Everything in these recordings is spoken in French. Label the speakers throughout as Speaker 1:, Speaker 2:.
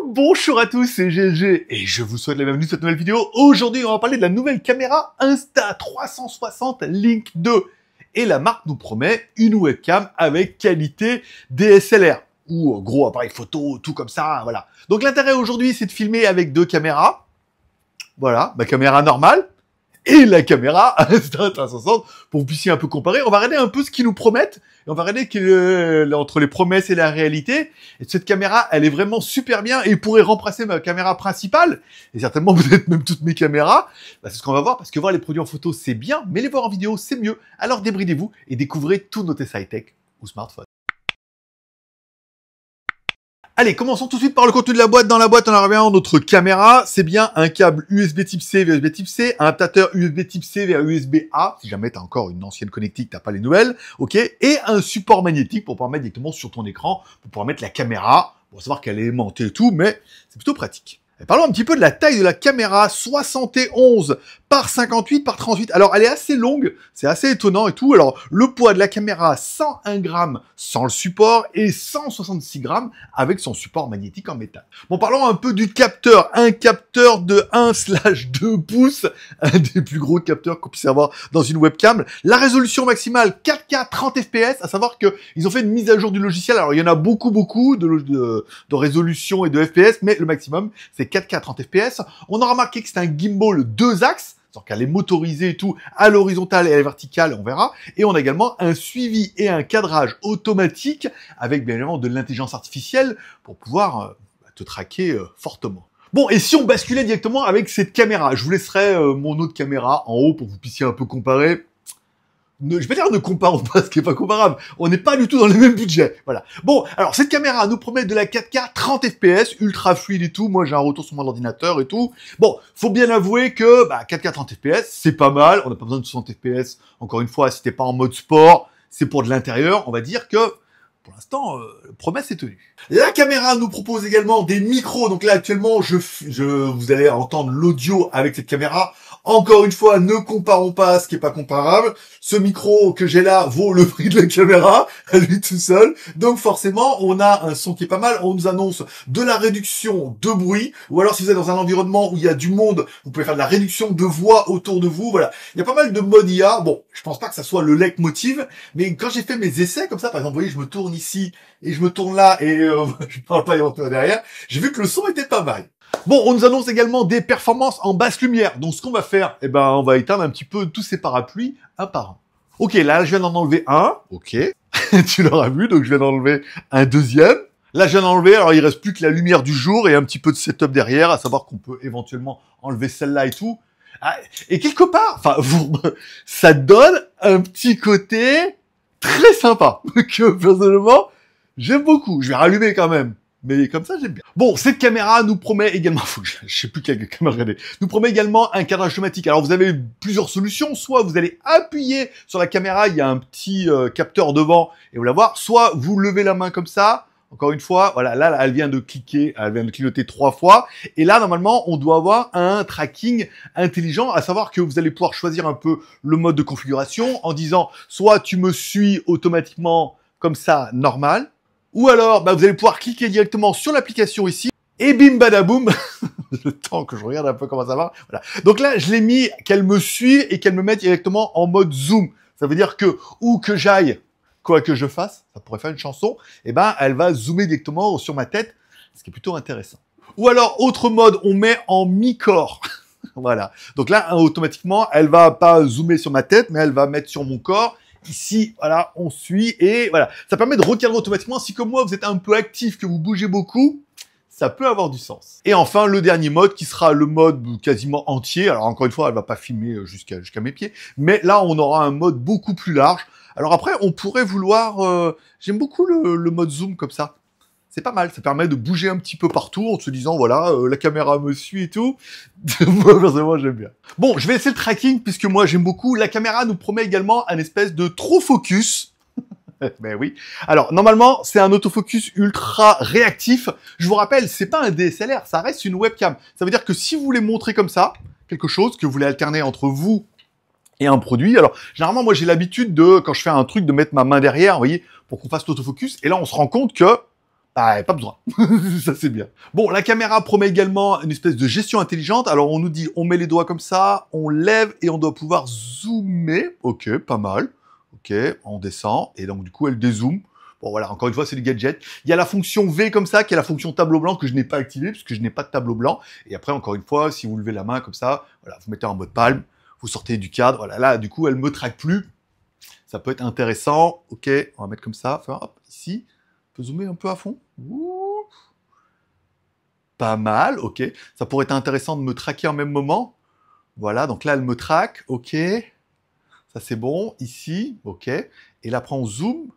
Speaker 1: Bonjour à tous, c'est GLG et je vous souhaite la bienvenue dans cette nouvelle vidéo. Aujourd'hui, on va parler de la nouvelle caméra Insta360 Link 2. Et la marque nous promet une webcam avec qualité DSLR. Ou gros appareil photo, tout comme ça, voilà. Donc l'intérêt aujourd'hui, c'est de filmer avec deux caméras. Voilà, ma caméra normale et la caméra Insta360 pour que vous puissiez un peu comparer. On va regarder un peu ce qu'ils nous promettent. Et on va regarder entre les promesses et la réalité. Et cette caméra, elle est vraiment super bien et pourrait remplacer ma caméra principale. Et certainement peut-être même toutes mes caméras. Bah, c'est ce qu'on va voir parce que voir les produits en photo, c'est bien, mais les voir en vidéo, c'est mieux. Alors débridez-vous et découvrez tous nos tests high-tech ou smartphones. Allez, commençons tout de suite par le contenu de la boîte. Dans la boîte, on a bien notre caméra. C'est bien un câble USB type C vers USB type C, un adaptateur USB type C vers USB A, si jamais t'as encore une ancienne connectique, t'as pas les nouvelles, ok, et un support magnétique pour pouvoir mettre directement sur ton écran, pour pouvoir mettre la caméra, pour savoir qu'elle est aimantée et tout, mais c'est plutôt pratique. Et parlons un petit peu de la taille de la caméra, 71 par 58 par 38. Alors, elle est assez longue, c'est assez étonnant et tout. Alors, le poids de la caméra, 101 grammes sans le support et 166 grammes avec son support magnétique en métal. Bon, parlons un peu du capteur. Un capteur de 1/2 pouces, un des plus gros capteurs qu'on puisse avoir dans une webcam. La résolution maximale, 4K 30 fps, à savoir que ils ont fait une mise à jour du logiciel. Alors, il y en a beaucoup de résolution et de FPS, mais le maximum, c'est 4K 30 fps. On a remarqué que c'est un gimbal 2 axes, c'est-à-dire qu'elle est motorisée et tout, à l'horizontale et à la verticale, on verra. Et on a également un suivi et un cadrage automatique, avec bien évidemment de l'intelligence artificielle, pour pouvoir te traquer fortement. Bon, et si on basculait directement avec cette caméra, je vous laisserai mon autre caméra en haut pour que vous puissiez un peu comparer. Je vais pas dire ne comparons pas ce qui est pas comparable. On n'est pas du tout dans le même budget. Voilà. Bon, alors cette caméra nous promet de la 4K 30 fps, ultra fluide et tout. Moi, j'ai un retour sur mon ordinateur et tout. Bon, faut bien avouer que 4K 30 fps, c'est pas mal. On n'a pas besoin de 60 fps. Encore une fois, si t'es pas en mode sport, c'est pour de l'intérieur. On va dire que pour l'instant, promesse est tenue. La caméra nous propose également des micros. Donc là, actuellement, vous allez entendre l'audio avec cette caméra. Encore une fois, ne comparons pas à ce qui est pas comparable. Ce micro que j'ai là vaut le prix de la caméra, à lui tout seul. Donc forcément, on a un son qui est pas mal. On nous annonce de la réduction de bruit. Ou alors, si vous êtes dans un environnement où il y a du monde, vous pouvez faire de la réduction de voix autour de vous. Voilà. Il y a pas mal de modes IA. Bon, je pense pas que ça soit le leitmotiv. Mais quand j'ai fait mes essais comme ça, par exemple, vous voyez, je me tourne ici et je me tourne là et je parle pas éventuellement derrière. J'ai vu que le son était pas mal. Bon, on nous annonce également des performances en basse lumière. Donc, ce qu'on va faire, on va éteindre un petit peu tous ces parapluies un par un. Ok, là, je viens d'en enlever un. Ok. Tu l'auras vu, donc je viens d'enlever un deuxième. Là, je viens d'enlever, alors il reste plus que la lumière du jour et un petit peu de setup derrière, à savoir qu'on peut éventuellement enlever celle-là et tout. Ah, et quelque part, ça donne un petit côté très sympa, que personnellement, j'aime beaucoup. Je vais rallumer quand même. Mais comme ça, j'aime bien. Bon, cette caméra nous promet également, je sais plus quelle caméra regarder, nous promet également un cadrage automatique. Alors, vous avez plusieurs solutions. Soit vous allez appuyer sur la caméra, il y a un petit capteur devant et vous la voir. Soit vous levez la main comme ça. Encore une fois, voilà, là, elle vient de cliquer, elle vient de clignoter 3 fois. Et là, normalement, on doit avoir un tracking intelligent, à savoir que vous allez pouvoir choisir un peu le mode de configuration en disant, soit tu me suis automatiquement comme ça, normal. Ou alors, vous allez pouvoir cliquer directement sur l'application ici, et bim badaboum, le temps que je regarde un peu comment ça va. Voilà. Donc là, je l'ai mis qu'elle me suive et qu'elle me mette directement en mode zoom. Ça veut dire que, où que j'aille, quoi que je fasse, ça pourrait faire une chanson, elle va zoomer directement sur ma tête, ce qui est plutôt intéressant. Ou alors, autre mode, on met en mi-corps. Voilà. Donc là, automatiquement, elle va pas zoomer sur ma tête, mais elle va mettre sur mon corps. Ici, voilà, on suit et voilà. Ça permet de recadrer automatiquement. Si comme moi, vous êtes un peu actif, que vous bougez beaucoup, ça peut avoir du sens. Et enfin, le dernier mode qui sera le mode quasiment entier. Alors encore une fois, elle va pas filmer jusqu'à mes pieds. Mais là, on aura un mode beaucoup plus large. Alors après, on pourrait vouloir... J'aime beaucoup le mode zoom comme ça. C'est pas mal, ça permet de bouger un petit peu partout en se disant, voilà, la caméra me suit et tout. Moi, personnellement, j'aime bien. Bon, je vais essayer le tracking, puisque moi, j'aime beaucoup. La caméra nous promet également un espèce de true focus. Ben oui. Alors, normalement, c'est un autofocus ultra réactif. Je vous rappelle, c'est pas un DSLR, ça reste une webcam. Ça veut dire que si vous voulez montrer comme ça, quelque chose, que vous voulez alterner entre vous et un produit. Alors, généralement, moi, j'ai l'habitude de, quand je fais un truc, de mettre ma main derrière, vous voyez, pour qu'on fasse l'autofocus. Et là, on se rend compte que Bah, pas besoin. Ça, c'est bien. Bon, la caméra promet également une espèce de gestion intelligente. Alors, on nous dit, on met les doigts comme ça, on lève et on doit pouvoir zoomer. Ok, pas mal. Ok, on descend et donc, du coup, elle dézoome. Bon, voilà, encore une fois, c'est du gadget. Il y a la fonction V comme ça, qui est la fonction tableau blanc que je n'ai pas activée, puisque je n'ai pas de tableau blanc. Et après, encore une fois, si vous levez la main comme ça, voilà, vous mettez en mode palme, vous sortez du cadre. Voilà, là, du coup, elle me traque plus. Ça peut être intéressant. Ok, on va mettre comme ça. Enfin, hop, ici. On peut zoomer un peu à fond. Ouh. Pas mal, ok. Ça pourrait être intéressant de me traquer en même moment. Voilà, donc là, elle me traque. Ok. Ça, c'est bon. Ici, ok. Et là, après, on zoom.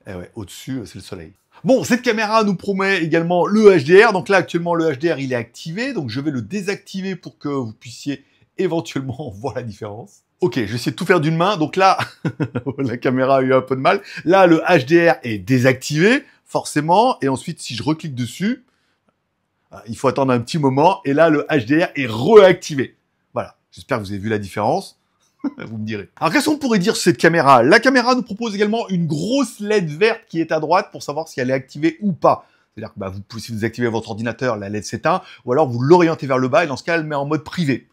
Speaker 1: Eh ouais, au-dessus, c'est le soleil. Bon, cette caméra nous promet également le HDR. Donc là, actuellement, le HDR, il est activé. Donc, je vais le désactiver pour que vous puissiez éventuellement voir la différence. Ok, je vais essayer de tout faire d'une main. Donc là, la caméra a eu un peu de mal. Là, le HDR est désactivé, forcément. Et ensuite, si je reclique dessus, il faut attendre un petit moment. Et là, le HDR est réactivé. Voilà, j'espère que vous avez vu la différence. Vous me direz. Alors, qu'est-ce qu'on pourrait dire sur cette caméra? La caméra nous propose également une grosse LED verte qui est à droite pour savoir si elle est activée ou pas. C'est-à-dire que si vous activez votre ordinateur, la LED s'éteint, ou alors vous l'orientez vers le bas, et dans ce cas, elle met en mode privé.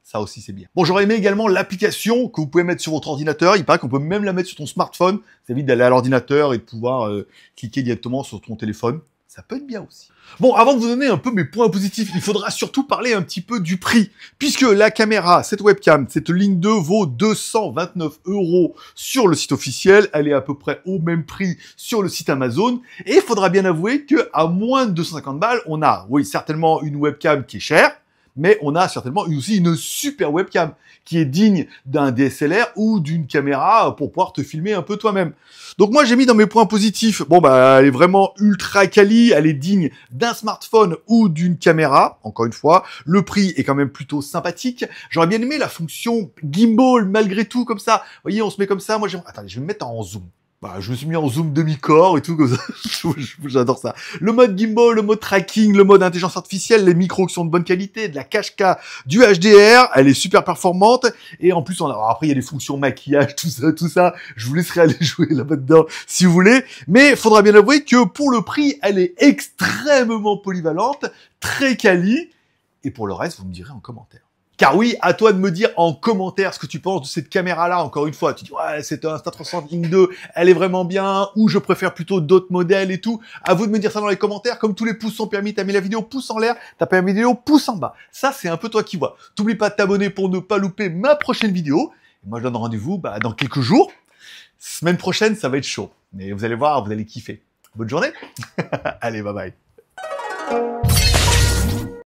Speaker 1: Ça aussi, c'est bien. Bon, j'aurais aimé également l'application que vous pouvez mettre sur votre ordinateur. Il paraît qu'on peut même la mettre sur ton smartphone. Ça évite d'aller à l'ordinateur et de pouvoir cliquer directement sur ton téléphone. Ça peut être bien aussi. Bon, avant de vous donner un peu mes points positifs, il faudra surtout parler un petit peu du prix. Puisque la caméra, cette webcam, cette ligne 2 vaut 229 € sur le site officiel. Elle est à peu près au même prix sur le site Amazon. Et il faudra bien avouer que à moins de 250 balles, on a, oui, certainement une webcam qui est chère, mais on a certainement aussi une super webcam qui est digne d'un DSLR ou d'une caméra pour pouvoir te filmer un peu toi-même. Donc moi j'ai mis dans mes points positifs, bon bah elle est vraiment ultra quali, elle est digne d'un smartphone ou d'une caméra, encore une fois, le prix est quand même plutôt sympathique. J'aurais bien aimé la fonction gimbal malgré tout comme ça. Vous voyez, on se met comme ça, moi attendez, je vais me mettre en zoom. Bah, je me suis mis en zoom demi-corps et tout comme ça. J'adore ça. Le mode gimbal, le mode tracking, le mode intelligence artificielle, les micros qui sont de bonne qualité, de la 4K, du HDR, elle est super performante. Et en plus, après, il y a des fonctions maquillage, tout ça. Je vous laisserai aller jouer là-bas dedans si vous voulez. Mais faudra bien avouer que pour le prix, elle est extrêmement polyvalente, très quali. Et pour le reste, vous me direz en commentaire. Car oui, à toi de me dire en commentaire ce que tu penses de cette caméra-là, encore une fois. Tu dis, ouais, c'est un Insta360 Link 2, elle est vraiment bien, ou je préfère plutôt d'autres modèles et tout. À vous de me dire ça dans les commentaires. Comme tous les pouces sont permis, t'as mis la vidéo pouce en l'air, t'as pas mis la vidéo pouce en bas. Ça, c'est un peu toi qui vois. T'oublies pas de t'abonner pour ne pas louper ma prochaine vidéo. Et moi, je donne rendez-vous dans quelques jours. Semaine prochaine, ça va être chaud. Mais vous allez voir, vous allez kiffer. Bonne journée. Allez, bye bye.